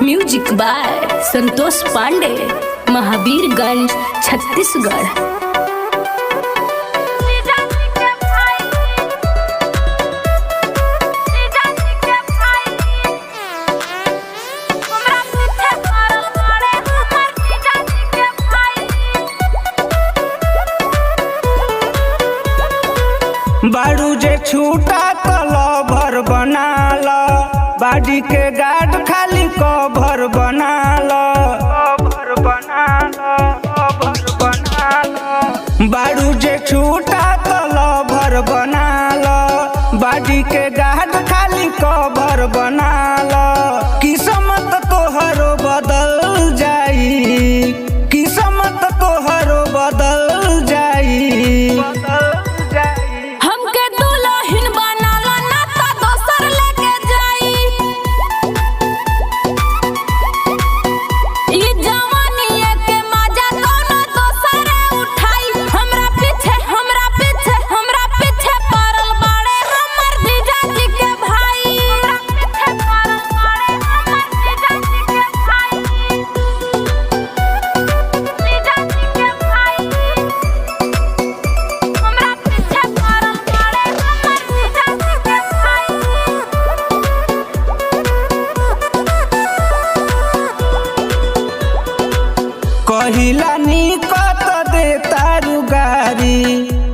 Music by Santosh Pandey, Mahavirganj, Chhattisgarh. बाड़ू जे छूटा तो लवर बना लो, बाड़ी के गार्ड खाली कवर बना लो, कवर बना लो, कवर बना लो। बाड़ू जे छूटा तो लवर बना लो, बाड़ी के गार्ड खाली कवर बना लो। किस्मत तोहरो बदल जाई, किस्मत तोहरो बदल जाई। कहिला निकट दे तारू गारी,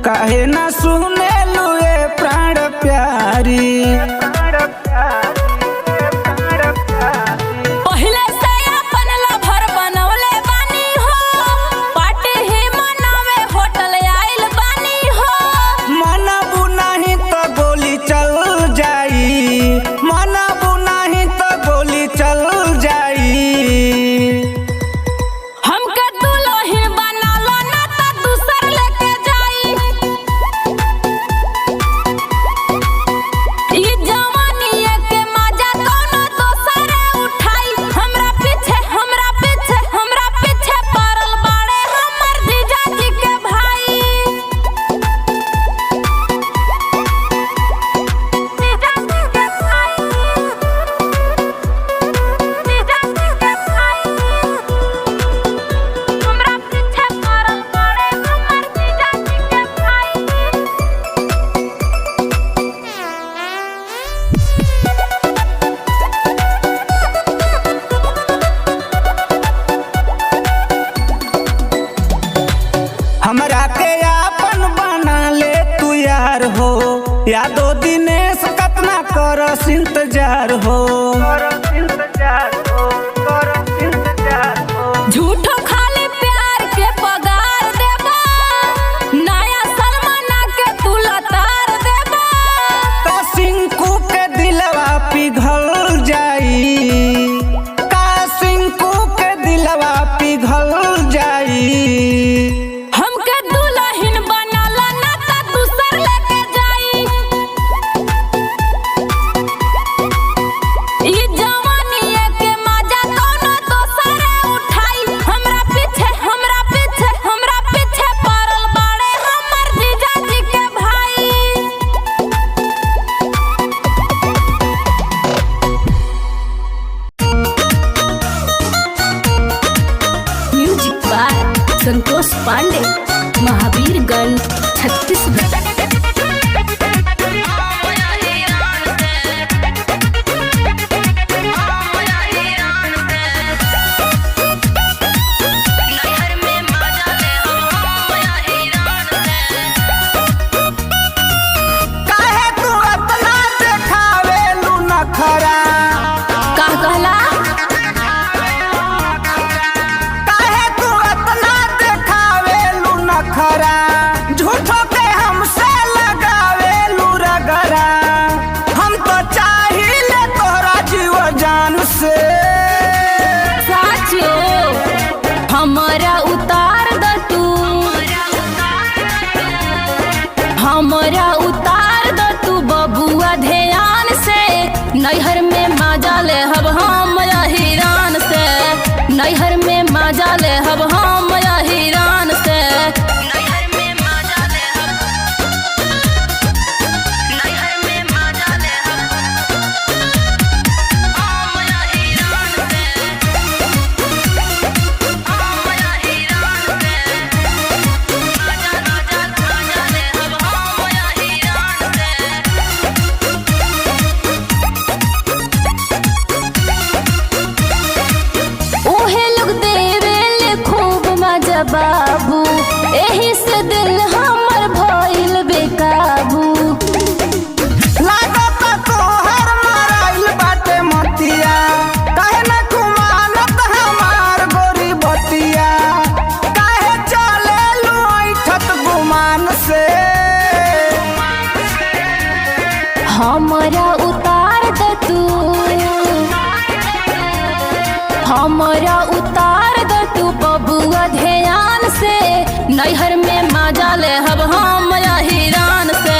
काहे ना सुने लुए प्राण प्यारी। पहले से अपन लभर बनवले बानी हो, पार्टी ही मनावे होटल आइल बानी हो। मनबू नहीं तो गोली चल जाई, मनबू नहीं तो गोली चल जाई। हमरा के आपन बना ले तू यार हो, यादो दिनेश कतना करस इंतजार हो। झूठो खाली प्यार के पगार देबा, नया सलमाना के तू लतार देबा। का सिंकू के दिलवा पिघल जाई, का सिंकू के दिलवा पिघल जाई। संतोष पांडे, महावीरगंज, छत्तीसगढ़। झूठो के हमसे लगावेलू रगरा, हम तो चाहिए तोरा जीव जान से। साचो हमारा उतार द तू, हमारा उतार द तू बबुआ ध्यान से। नैहर में मजा ले हब हम हिरान से, नैहर में मजा ले हब हम हिरान से। बाबू, एही से दिल हमर भइल बेकाबू। लागत तोहर मराइल बाटे मतिया, काहे न कुमानत हमार गोरी बतिया, काहे चले लुइठत गुमान से। हमरा उतार द तू, हमरा उतार द तू बबुआ ध्यान से। नैहर में मजा ले हब हम हिरान से,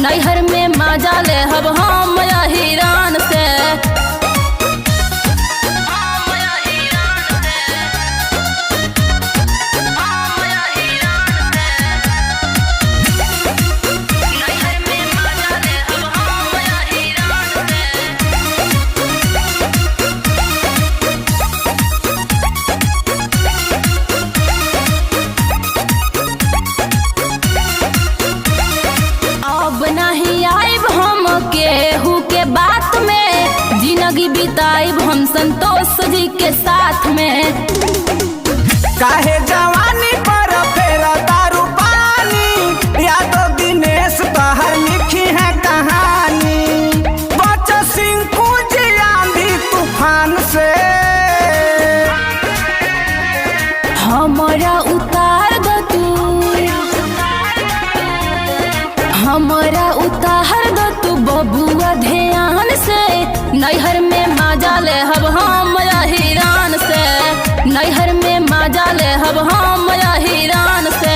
नैहर में मजा ले हब हम हिरान से। अब नहीं आइब हम केहू के बात में, जिंदगी बिताइब हम संतोष जी के साथ में। काहे जवानी पर फेरा दारू पानी, यादव दिनेश तहर लिखी है कहानी। बच सिंकू जी आंधी तूफान से। हमरा उतार द तू, हमरा उतार द तू बबुआ ध्यान से। नैहर में मजा ले हब हम हिरान से, नैहर में मजा ले हब हम हिरान से,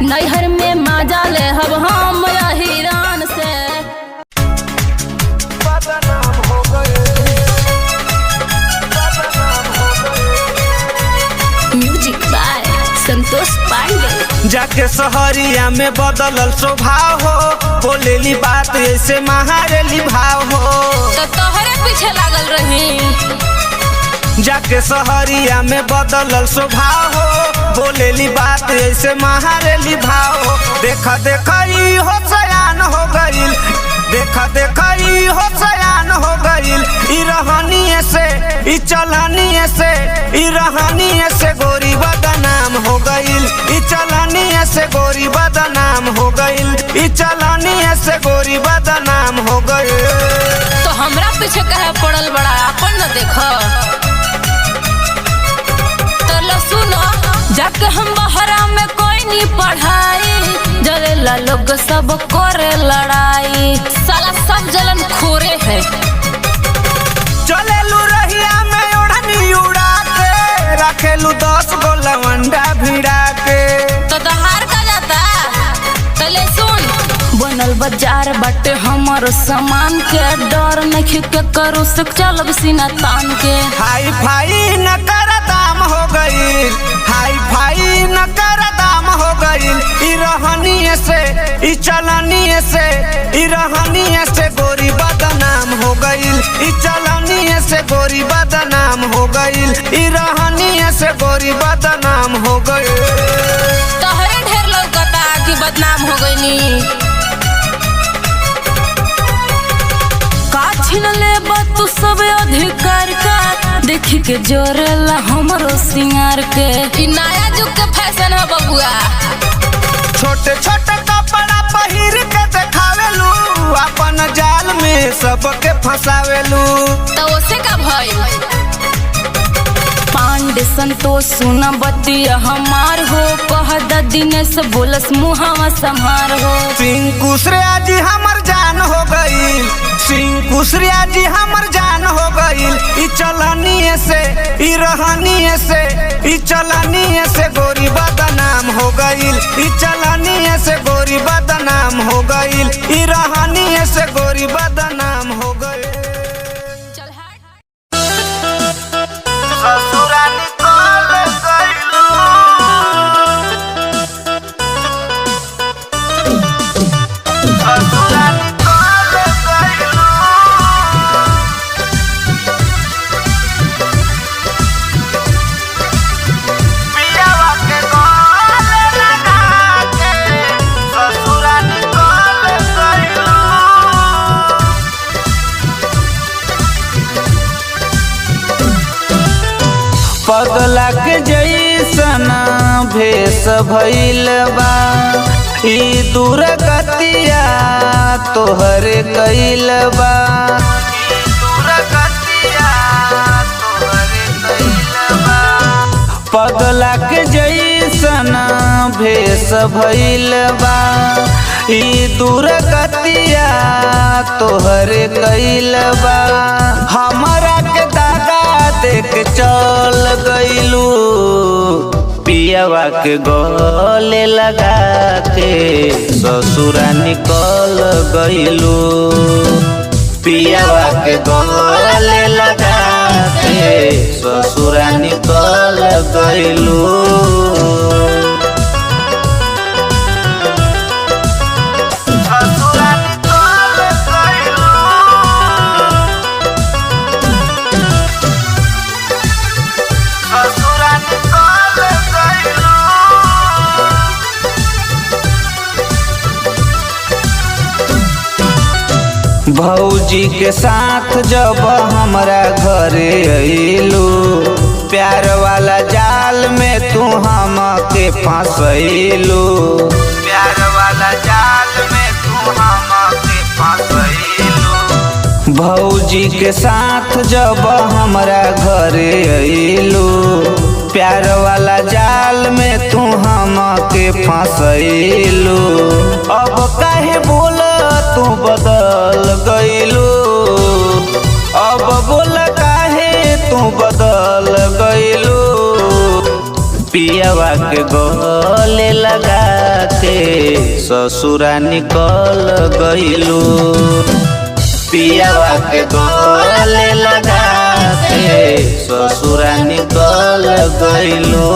नैहर में मजा ले हब हम हिरान से। Music by Santosh Pandey. जाके सहरिया में बदलल स्वभाव हो, बोलेली बात ऐसे महारेली भाव हो। तो तोहरे पीछे लागल रही। जाके सहरिया में बदलल स्वभाव हो, बोलेली बात ऐसे महारेली भाव हो। देखा देखा ई हो सयान हो गईल, देखा देखा ई हो सयान हो गईल। ई रहनिए से, ई चलनिए से, ई रहनिए से गोरी बदनाम हो गईल। ई चलनिए से गोरी बदनाम हो गईल, ई चलनिए से गोरी बदनाम हो गईल। तो हमरा पीछे कहे पड़ल बड़ा, अपन न देखो। तो लो सुनो, जाके हम बहरा में कोई नहीं पढ़ाई, जलेला लोग सब करे लड़ाई। साला सब जलन खोरे है। चलेलू रहिया में ओढ़नी उड़ा के, रखेलू 10 गो लवंडा भिड़ा के। तो दहार का जाता। चले सुन, बनल बाजार बाटे हमर सामान के, डर नहीं के करो से चलब सीना तान के। हाई फाई न कर दाम हो गईल, हाई फाई न कर दाम हो गईल। ई रहनिए से, ई चलनिए से, ई रहनिए से गोरी बदनाम हो गईल। ई चलनिए से गोरी बदनाम हो गईल, ई रहनिए से गोरी बदनाम हो गईल। तोहरे ढेर लौकता कि बदनाम हो गईनी। का छीन ले तू सब अधिकार का, देखी के जोरेला हमरो सिंगार के। ई नया जुग के फैशन है बबुआ। छोटे छोटे कपड़ा पहिर के देखावेलू, अपन जाल में सबके फंसावेलू। तो उसे का भइल? पांडे संतोष सुना बतिया हमार हो, कह द दिनेश बोलस मुहावा संहार हो। सिंकू श्रेया जी हमर जान हो गईल, सिंकू श्रेया जी हमर जान हो गईल। ई चलनिए से, ई रहनिए से, ई चलनिए से गोरी बदनाम हो गईल। ई चलनिए से गोरी बदनाम हो गईल, ई रहनिए से गोरी बदनाम हो गईल। ससुरा निकल गईलू, ससुरा निकल गईलू। पियावा के गले लगा के, ससुरा निकल गईलू। पगला के जैसन भेष भइल बा ई दुर्गतिया तोहरे कइल बा पगला के जैसन भेष भइल बा ई दुर्गतिया तोहरे कइल बा हमरा के दादा देख चल गइलू पियावा के गले लगा के ससुरा निकल गइलू पियावा के गले लगा के ससुरा निकल गइलू भौजी के साथ जब हमरा घरे अइलू प्यार वाला जाल में तू हमके फंसैलू प्यार वाला जाल में तू हमके फंसैलू भौजी के साथ जब हमरा घरे अइलू प्यार वाला जाल में तू हमके फंसैलू अब काहे बोल तू बदल गइलू अब बोल काहे तू बदल गइलू पियावा के गले लगा के ससुरा निकल गइलू पियावा के गले लगा के ससुरा निकल गइलू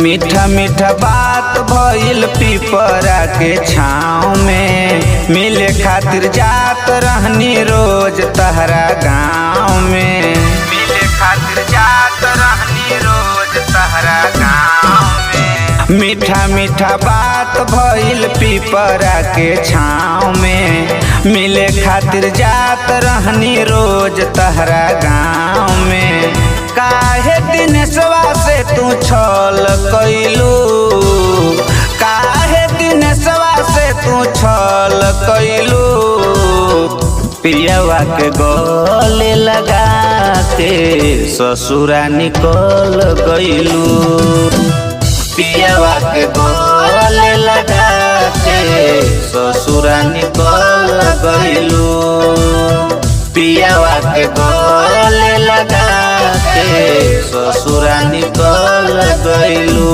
मीठा मीठा बात भइल पिपरा के छाँव में मिले खातिर जात रहनी रोज तहरा गाँव में मिले खातिर जात रहनी रोज तहरा गाँव में मीठा मीठा बात भइल पिपरा के छाँव में मिले खातिर जात रहनी रोज तहरा गाँव में काहे दिनेशवा से तू छल कइलू काहे दिनेशवा से तू छल कइलू पियावा के गले लगा के ससुरा निकल गइलू पियावा के गले लगा के ससुरा निकल गइलू पियावा के गले लगा के ससुरा निकल गइलू।